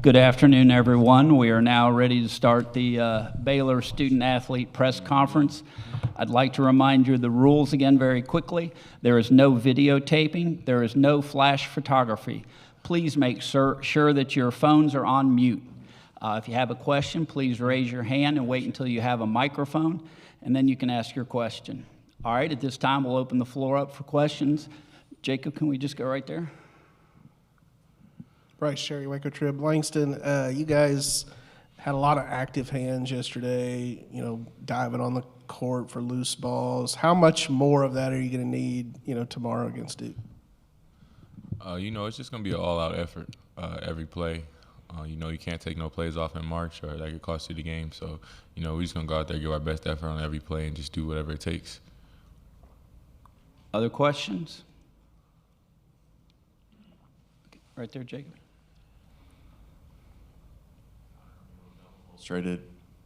Good afternoon, everyone. We are now ready to start the Baylor Student-Athlete Press Conference. I'd like to remind you of the rules again very quickly. There is no videotaping. There is no flash photography. Please make sure that your phones are on mute. If you have a question, please raise your hand and wait until you have a microphone, and then you can ask your question. All right, at this time, we'll open the floor up for questions. Jacob, can we just go right there? Bryce, Sherry, Waco Trib, Langston, you guys had a lot of active hands yesterday, diving on the court for loose balls. How much more of that are you going to need, tomorrow against Duke? It's just going to be an all-out effort every play. You can't take no plays off in March or that could cost you the game. So, we're just going to go out there, give our best effort on every play and just do whatever it takes. Other questions? Right there, Jacob.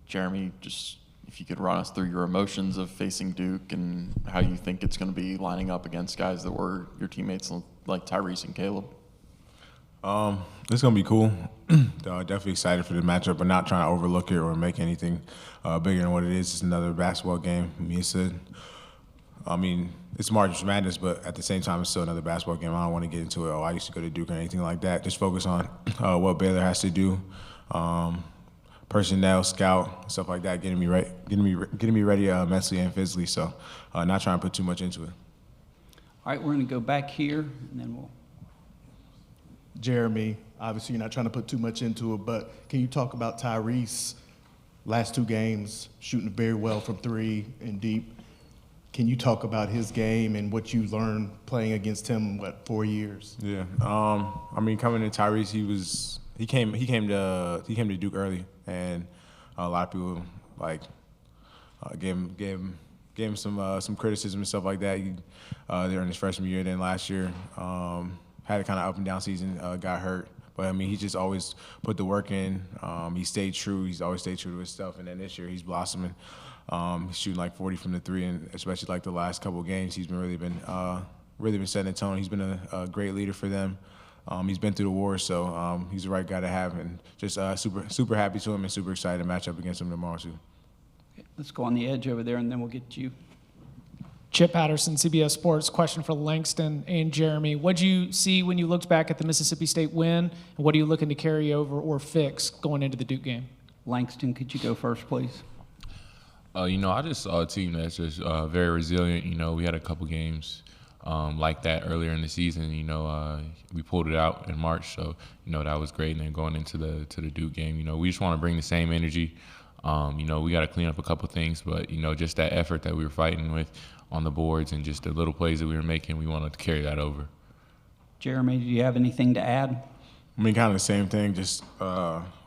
Jeremy, just if you could run us through your emotions of facing Duke and how you think it's going to be lining up against guys that were your teammates like Tyrese and Caleb. It's going to be cool. Definitely excited for the matchup, but not trying to overlook it or make anything bigger than what it is. It's another basketball game. It's March Madness, but at the same time, it's still another basketball game. I don't want to get into it. I used to go to Duke or anything like that. Just focus on what Baylor has to do. Personnel, scout, stuff like that, getting me ready mentally and physically. So, not trying to put too much into it. All right, we're going to go back here, and then we'll. Jeremy, obviously you're not trying to put too much into it, but can you talk about Tyrese? Last two games, shooting very well from three and deep. Can you talk about his game and what you learned playing against him? 4 years? Yeah, coming to Tyrese, he came to Duke early, and a lot of people gave him some criticism and stuff like that. During his freshman year, then last year had a kind of up and down season, got hurt. But he just always put the work in. He stayed true. He's always stayed true to his stuff. And then this year he's blossoming. He's shooting 40 from the three, and especially the last couple of games, he's been really been setting the tone. He's been a great leader for them. He's been through the war, so he's the right guy to have, and just super happy to him and super excited to match up against him tomorrow too. Okay, let's go on the edge over there, and then we'll get to you. Chip Patterson, CBS Sports. Question for Langston and Jeremy. What did you see when you looked back at the Mississippi State win, and what are you looking to carry over or fix going into the Duke game? Langston, could you go first, please? I just saw a team that's just very resilient. We had a couple games like that earlier in the season. We pulled it out in March, so that was great. And then going into the Duke game, we just want to bring the same energy. We got to clean up a couple things, but just that effort that we were fighting with on the boards and just the little plays that we were making, we wanted to carry that over. Jeremy, do you have anything to add? Kind of the same thing. Just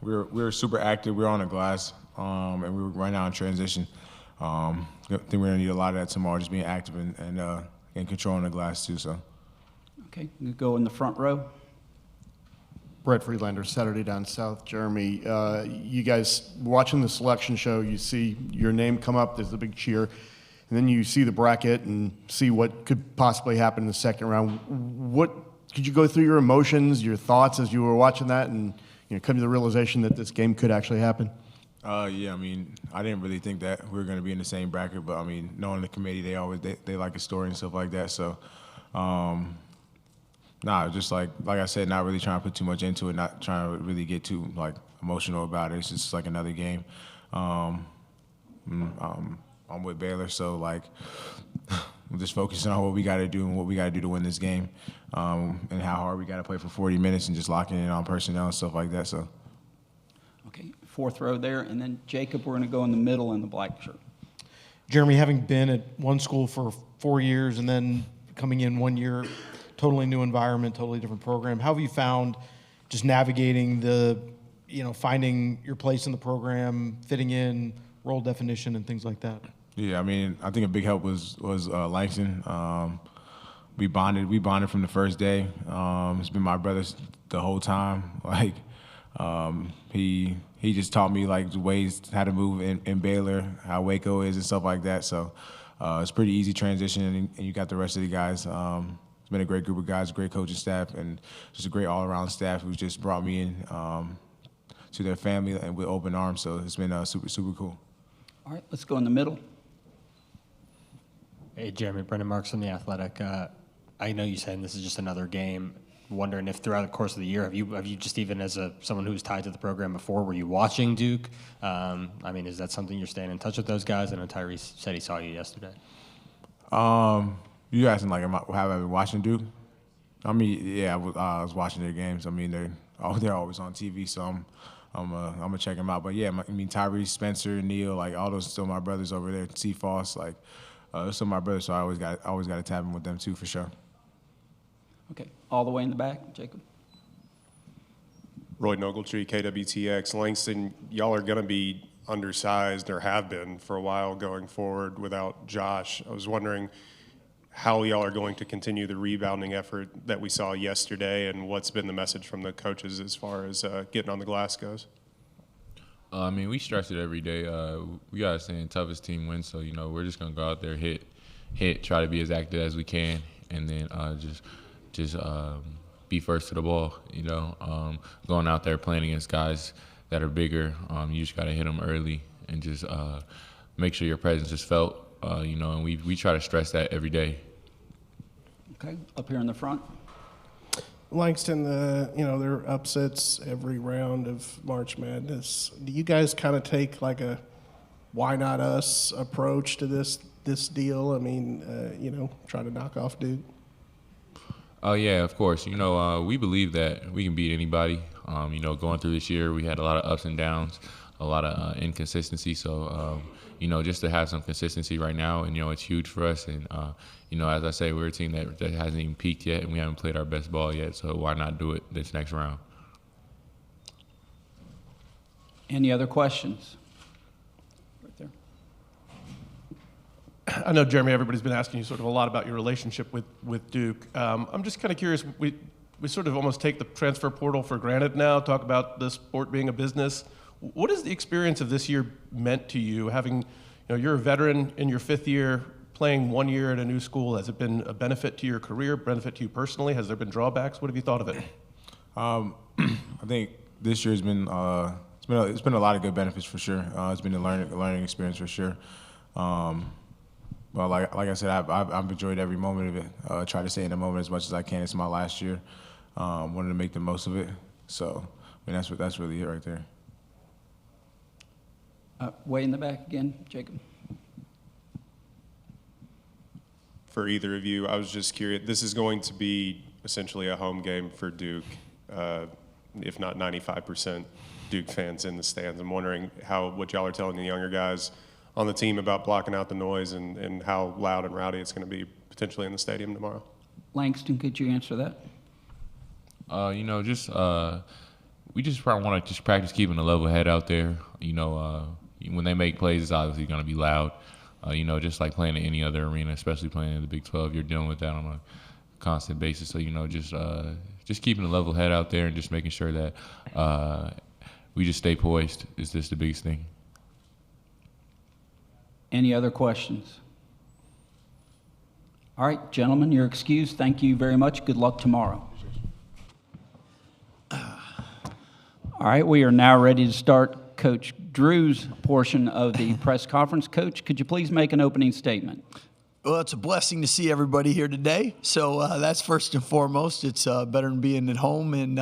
we were super active. We were on the glass, and we were right now in transition. I think we're gonna need a lot of that tomorrow, just being active and controlling the glass too. So. Okay, you go in the front row. Brett Freelander, Saturday Down South. Jeremy, you guys watching the selection show, you see your name come up, there's a big cheer, and then you see the bracket and see what could possibly happen in the second round. What could you go through your emotions, your thoughts as you were watching that, and come to the realization that this game could actually happen? I didn't really think that we were going to be in the same bracket, but knowing the committee, they like a story and stuff like that. So, just like I said, not really trying to put too much into it, not trying to really get too emotional about it. It's just another game. I'm with Baylor, so I'm just focusing on what we got to do and what we got to do to win this game, and how hard we got to play for 40 minutes and just locking in on personnel and stuff like that. So. Okay, fourth row there, and then Jacob, we're going to go in the middle in the black shirt. Jeremy, having been at one school for 4 years and then coming in 1 year, totally new environment, totally different program, how have you found just navigating finding your place in the program, fitting in, role definition, and things like that? Yeah, I think a big help was Langston. We bonded from the first day. It's been my brother the whole time. He just taught me the ways how to move in Baylor, how Waco is and stuff like that. So it's pretty easy transition, and you got the rest of the guys. It's been a great group of guys, great coaching staff, and just a great all-around staff who's just brought me in to their family and with open arms. So it's been super cool. All right, let's go in the middle. Hey, Jeremy, Brendan Marks from The Athletic. I know you said this is just another game. Wondering if throughout the course of the year, have you just even as someone who's tied to the program before, were you watching Duke? I mean, is that something you're staying in touch with those guys? I know Tyrese said he saw you yesterday. You asking like, have I been watching Duke? I mean, yeah, I was watching their games. I mean, they're always on TV, so I'm gonna check them out. But yeah, I mean, Tyrese, Spencer, Neil, like all those still my brothers over there. C. Foss, like those still my brothers. So I always got to tap in with them too for sure. Okay, all the way in the back, Jacob. Roy Ogletree, KWTX. Langston, y'all are going to be undersized or have been for a while going forward without Josh. I was wondering how y'all are going to continue the rebounding effort that we saw yesterday, and what's been the message from the coaches as far as getting on the glass goes? I mean, we stress it every day. We got to say toughest team wins, so, we're just going to go out there, hit, try to be as active as we can, and then just be first to the ball, going out there playing against guys that are bigger. You just got to hit them early and just make sure your presence is felt, and we try to stress that every day. Okay, up here in the front. Langston, there are upsets every round of March Madness. Do you guys kind of take like a why not us approach to this deal? I mean, try to knock off Duke? Oh, yeah, of course. We believe that we can beat anybody. Going through this year, we had a lot of ups and downs, a lot of inconsistency. So, just to have some consistency right now, and, it's huge for us. And, as I say, we're a team that hasn't even peaked yet, and we haven't played our best ball yet. So why not do it this next round? Any other questions? Right there. I know, Jeremy, everybody's been asking you sort of a lot about your relationship with Duke. I'm just kind of curious, we sort of almost take the transfer portal for granted now, talk about the sport being a business. What has the experience of this year meant to you? Having, you're a veteran in your fifth year, playing 1 year at a new school. Has it been a benefit to your career, benefit to you personally? Has there been drawbacks? What have you thought of it? I think this year's been it's been a lot of good benefits for sure. It's been a learning experience for sure. But like I said, I've enjoyed every moment of it. Try to stay in the moment as much as I can. It's my last year. Wanted to make the most of it. So I mean, that's really it right there. Way in the back again, Jacob. For either of you, I was just curious. This is going to be essentially a home game for Duke, if not 95% Duke fans in the stands. I'm wondering what y'all are telling the younger guys on the team about blocking out the noise and how loud and rowdy it's going to be potentially in the stadium tomorrow. Langston, could you answer that? We just probably want to just practice keeping a level head out there. When they make plays, it's obviously going to be loud. Just like playing in any other arena, especially playing in the Big 12, you're dealing with that on a constant basis. So, just keeping a level head out there and just making sure that we just stay poised is just the biggest thing. Any other questions? All right, gentlemen, you're excused. Thank you very much. Good luck tomorrow. All right, we are now ready to start Coach Drew's portion of the press conference. Coach, could you please make an opening statement? Well, it's a blessing to see everybody here today. So that's first and foremost. It's better than being at home, and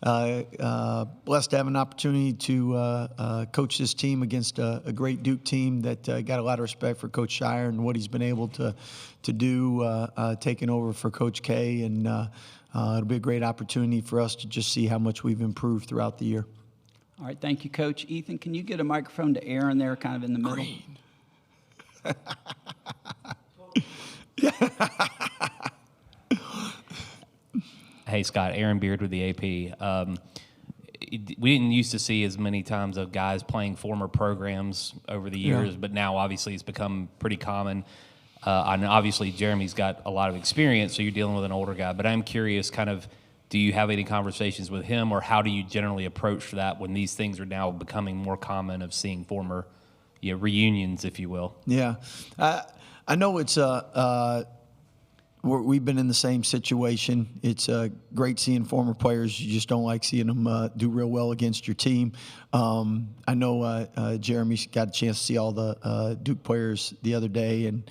blessed to have an opportunity to coach this team against a great Duke team that got a lot of respect for Coach Shire and what he's been able to do, taking over for Coach K. And it'll be a great opportunity for us to just see how much we've improved throughout the year. All right, thank you, Coach. Ethan, can you get a microphone to Aaron there, kind of in the middle? Green. Hey, Scott, Aaron Beard with the AP. We didn't used to see as many times of guys playing former programs over the years, but now obviously it's become pretty common. And obviously Jeremy's got a lot of experience, so you're dealing with an older guy. But I'm curious, kind of, do you have any conversations with him, or how do you generally approach that when these things are now becoming more common of seeing former reunions, if you will? Yeah. I know it's we've been in the same situation. It's great seeing former players. You just don't like seeing them do real well against your team. I know Jeremy got a chance to see all the Duke players the other day, and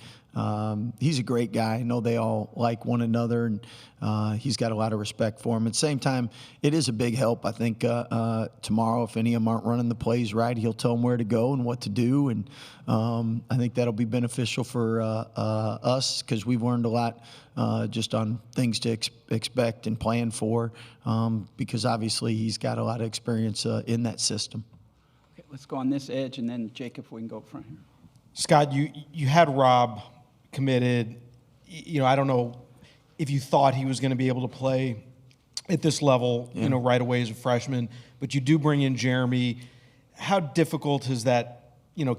he's a great guy. I know they all like one another, and he's got a lot of respect for him. At the same time, it is a big help. I think tomorrow, if any of them aren't running the plays right, he'll tell them where to go and what to do, and I think that'll be beneficial for us because we've learned a lot just on things to expect and plan for because obviously he's got a lot of experience in that system. Okay, let's go on this edge, and then Jacob, we can go up front here. Scott, you had Rob committed. I don't know if you thought he was going to be able to play at this level, right away as a freshman, but you do bring in Jeremy. How difficult has that,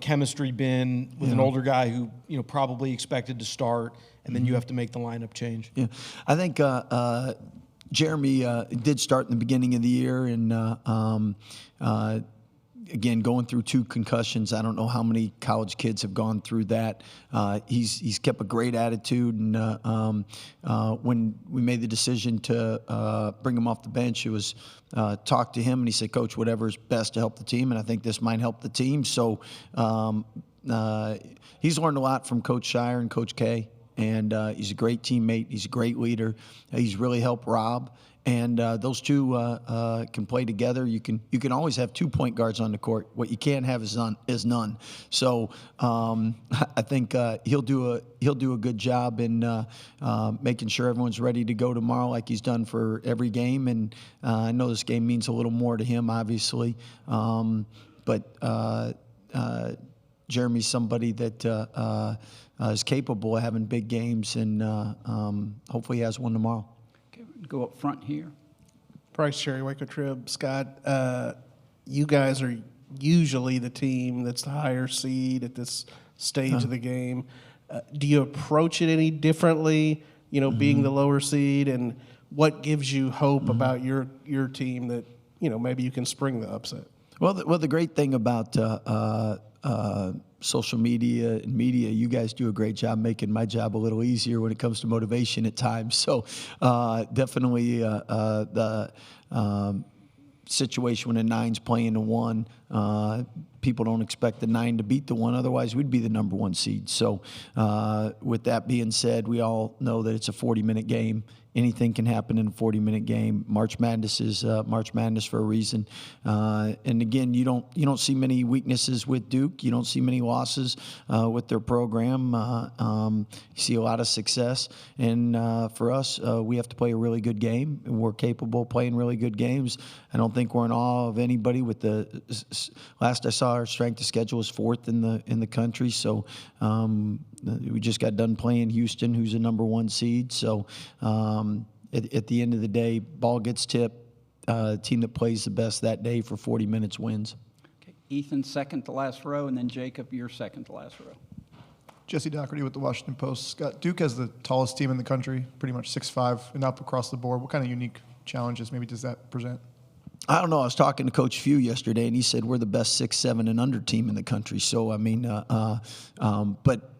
chemistry been with an older guy who, probably expected to start, and then you have to make the lineup change? Yeah, I think Jeremy did start in the beginning of the year, and again, going through 2 concussions. I don't know how many college kids have gone through that. He's kept a great attitude, and when we made the decision to bring him off the bench, it was talk to him, and he said, "Coach, whatever's best to help the team," and I think this might help the team. So he's learned a lot from Coach Shire and Coach K, and he's a great teammate. He's a great leader. He's really helped Rob. And those two can play together. You can always have 2 point guards on the court. What you can't have is none. So I think he'll do a good job in making sure everyone's ready to go tomorrow, like he's done for every game. And I know this game means a little more to him, obviously. But Jeremy's somebody that is capable of having big games, and hopefully he has one tomorrow. Go up front here. Bryce Cherry, Waco Trib. Scott, you guys are usually the team that's the higher seed at this stage of the game. Do you approach it any differently, being the lower seed? And what gives you hope about your team that, maybe you can spring the upset? Well, the great thing about social media and media, you guys do a great job making my job a little easier when it comes to motivation at times. So definitely the situation when a 9's playing a 1, people don't expect the 9 to beat the 1. Otherwise, we'd be the number 1 seed. So with that being said, we all know that it's a 40-minute game. Anything can happen in a 40-minute game. March Madness is March Madness for a reason. And again, you don't see many weaknesses with Duke. You don't see many losses with their program. You see a lot of success. And for us, we have to play a really good game, and we're capable of playing really good games. I don't think we're in awe of anybody. With the last I saw, our strength of schedule is 4th in the country. So we just got done playing Houston, who's a number 1 seed. So at the end of the day, ball gets tipped. Team that plays the best that day for 40 minutes wins. Okay. Ethan, second to last row, and then Jacob, you're second to last row. Jesse Doherty with the Washington Post. Scott, Duke has the tallest team in the country, pretty much 6'5", and up across the board. What kind of unique challenges maybe does that present? I don't know. I was talking to Coach Few yesterday, and he said we're the best 6'7" and under team in the country. So, I mean, but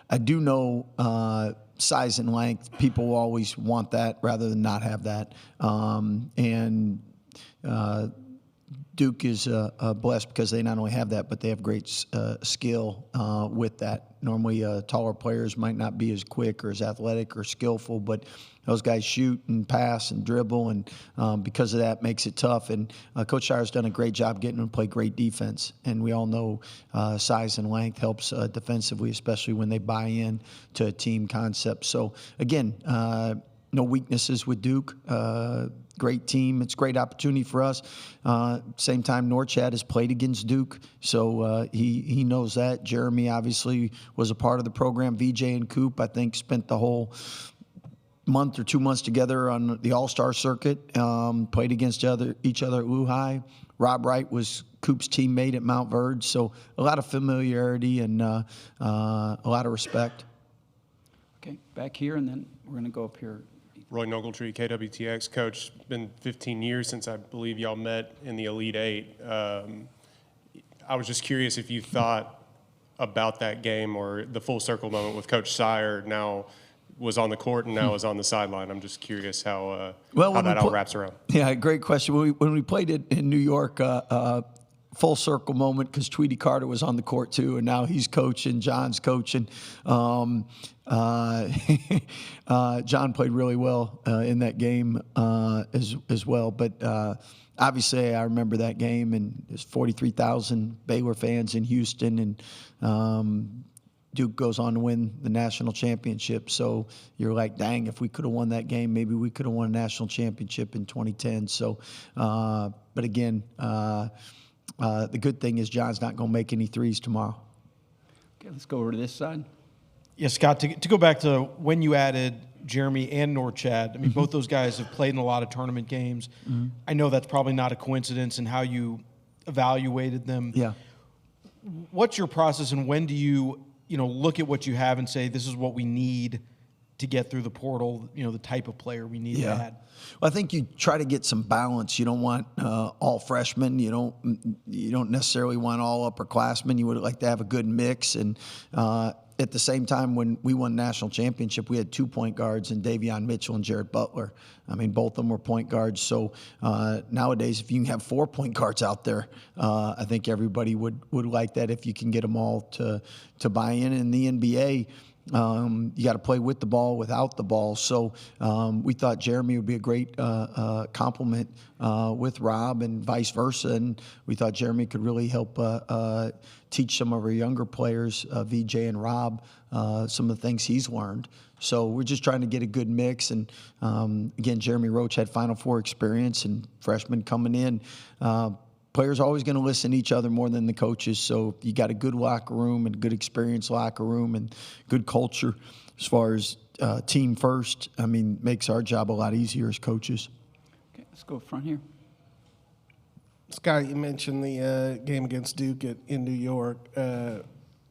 I do know size and length. People always want that rather than not have that. And Duke is blessed because they not only have that, but they have great skill with that. Normally, taller players might not be as quick or as athletic or skillful, but those guys shoot and pass and dribble, and because of that, makes it tough. And Coach Shire's done a great job getting them to play great defense. And we all know size and length helps defensively, especially when they buy in to a team concept. So, again, no weaknesses with Duke. Great team. It's a great opportunity for us. Same time, Norchad has played against Duke, so he knows that. Jeremy obviously was a part of the program. VJ and Coop, I think, spent the whole month or 2 months together on the All-Star circuit, played against each other at Lehigh. Rob Wright was Coop's teammate at Mount Verge, so a lot of familiarity and a lot of respect. Okay, back here, and then we're going to go up here. Roy Ogletree, KWTX. Coach, it's been 15 years since I believe y'all met in the Elite Eight. I was just curious if you thought about that game or the full circle moment with Coach Sire now was on the court and now is on the sideline. I'm just curious how when that we all wraps around. Yeah, great question. When we played it in New York, full circle moment because Tweety Carter was on the court too, and now he's coaching. John's coaching. John played really well in that game as well. But obviously, I remember that game, and there's 43,000 Baylor fans in Houston, and Duke goes on to win the national championship. So you're like, dang, if we could have won that game, maybe we could have won a national championship in 2010. So, but again, the good thing is John's not going to make any threes tomorrow. Okay, let's go over to this side. Yeah, Scott, to go back to when you added Jeremy and Norchad, I mean, both those guys have played in a lot of tournament games. I know that's probably not a coincidence in how you evaluated them. Yeah. What's your process, and when do you look at what you have and say, this is what we need to get through the portal, the type of player we need to add? Well, I think you try to get some balance. You don't want all freshmen. You don't necessarily want all upperclassmen. You would like to have a good mix. And at the same time, when we won the national championship, we had 2 point guards in Davion Mitchell and Jared Butler. I mean, both of them were point guards. So nowadays, if you can have 4 point guards out there, I think everybody would like that if you can get them all to buy in. In the NBA, you got to play with the ball, without the ball. So we thought Jeremy would be a great complement with Rob and vice versa. And we thought Jeremy could really help teach some of our younger players, VJ and Rob, some of the things he's learned. So we're just trying to get a good mix. And again, Jeremy Roach had Final Four experience, and freshmen coming in. Players are always going to listen to each other more than the coaches. So you got a good locker room and good experienced locker room and good culture as far as team first. I mean, makes our job a lot easier as coaches. Okay, let's go front here. Scott, you mentioned the game against Duke in New York.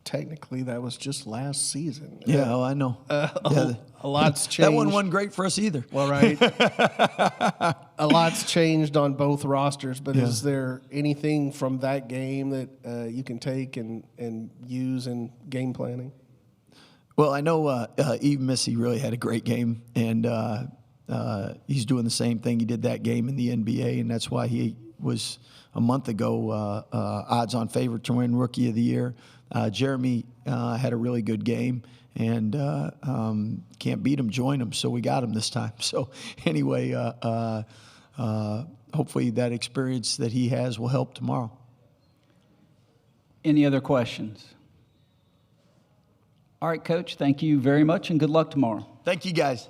Technically, that was just last season. Yeah, I know. A lot's changed. That one wasn't great for us either. Well, right. A lot's changed on both rosters, but is there anything from that game that you can take and use in game planning? Well, I know Eve Missy really had a great game, and he's doing the same thing he did that game in the NBA, and that's why he was a month ago odds-on favorite to win Rookie of the Year. Jeremy had a really good game, and can't beat him, join him, so we got him this time. So anyway, hopefully that experience that he has will help tomorrow. Any other questions? All right, Coach, thank you very much, and good luck tomorrow. Thank you, guys.